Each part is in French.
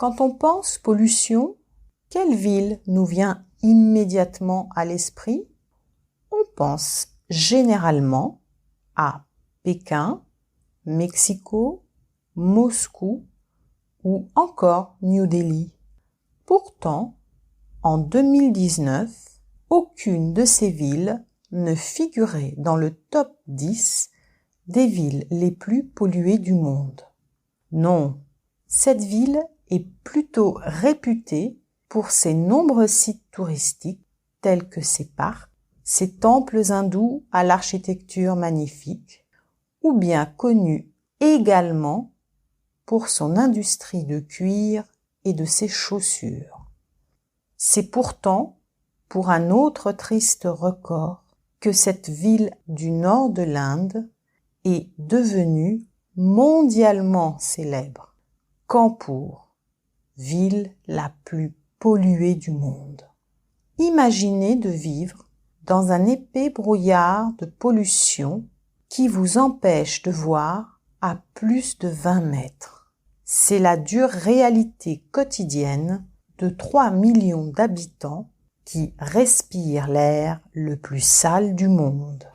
Quand on pense pollution, quelle ville nous vient immédiatement à l'esprit? On pense généralement à Pékin, Mexico, Moscou ou encore New Delhi. Pourtant, en 2019, aucune de ces villes ne figurait dans le top 10 des villes les plus polluées du monde. Non, cette ville est plutôt réputée pour ses nombreux sites touristiques tels que ses parcs, ses temples hindous à l'architecture magnifique, ou bien connue également pour son industrie de cuir et de ses chaussures. C'est pourtant pour un autre triste record que cette ville du nord de l'Inde est devenue mondialement célèbre. Kanpur, ville la plus polluée du monde. Imaginez de vivre dans un épais brouillard de pollution qui vous empêche de voir à plus de 20 mètres. C'est la dure réalité quotidienne de 3 millions d'habitants qui respirent l'air le plus sale du monde.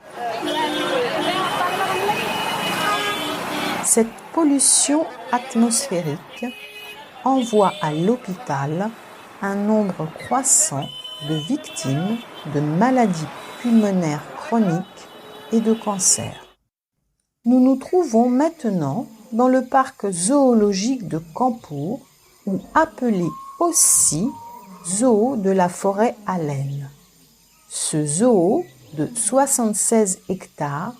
Cette pollution atmosphérique envoie à l'hôpital un nombre croissant de victimes de maladies pulmonaires chroniques et de cancers. Nous nous trouvons maintenant dans le parc zoologique de Kanpur, ou appelé aussi zoo de la forêt Allen. Ce zoo de 76 hectares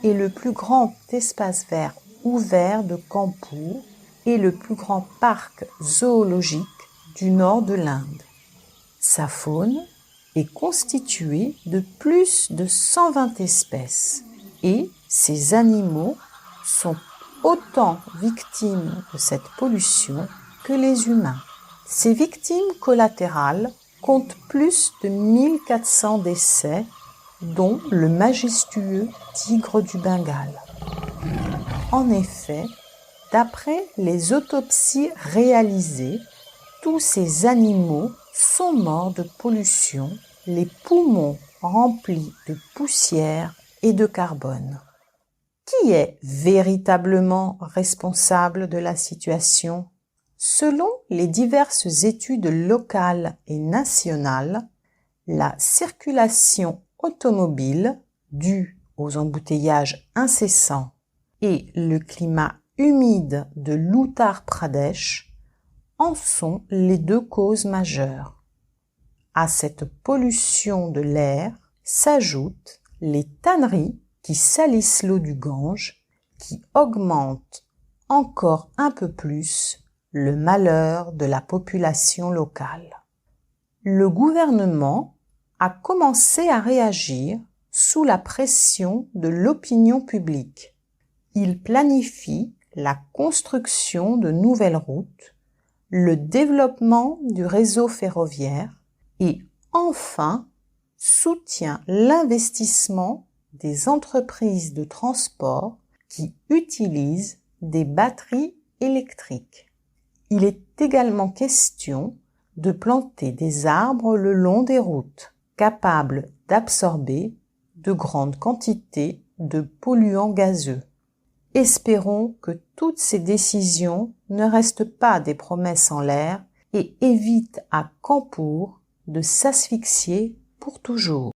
est le plus grand espace vert ouvert de Kanpur et le plus grand parc zoologique du nord de l'Inde. Sa faune est constituée de plus de 120 espèces et ces animaux sont autant victimes de cette pollution que les humains. Ces victimes collatérales comptent plus de 1400 décès, dont le majestueux tigre du Bengale. En effet, d'après les autopsies réalisées, tous ces animaux sont morts de pollution, les poumons remplis de poussière et de carbone. Qui est véritablement responsable de la situation? Selon les diverses études locales et nationales, la circulation automobile, due aux embouteillages incessants, et le climat humide de l'Uttar Pradesh en sont les deux causes majeures. À cette pollution de l'air s'ajoutent les tanneries qui salissent l'eau du Gange, qui augmentent encore un peu plus le malheur de la population locale. Le gouvernement a commencé à réagir sous la pression de l'opinion publique. Il planifie la construction de nouvelles routes, le développement du réseau ferroviaire et enfin soutient l'investissement des entreprises de transport qui utilisent des batteries électriques. Il est également question de planter des arbres le long des routes, capables d'absorber de grandes quantités de polluants gazeux. Espérons que toutes ces décisions ne restent pas des promesses en l'air et évitent à Kanpur de s'asphyxier pour toujours.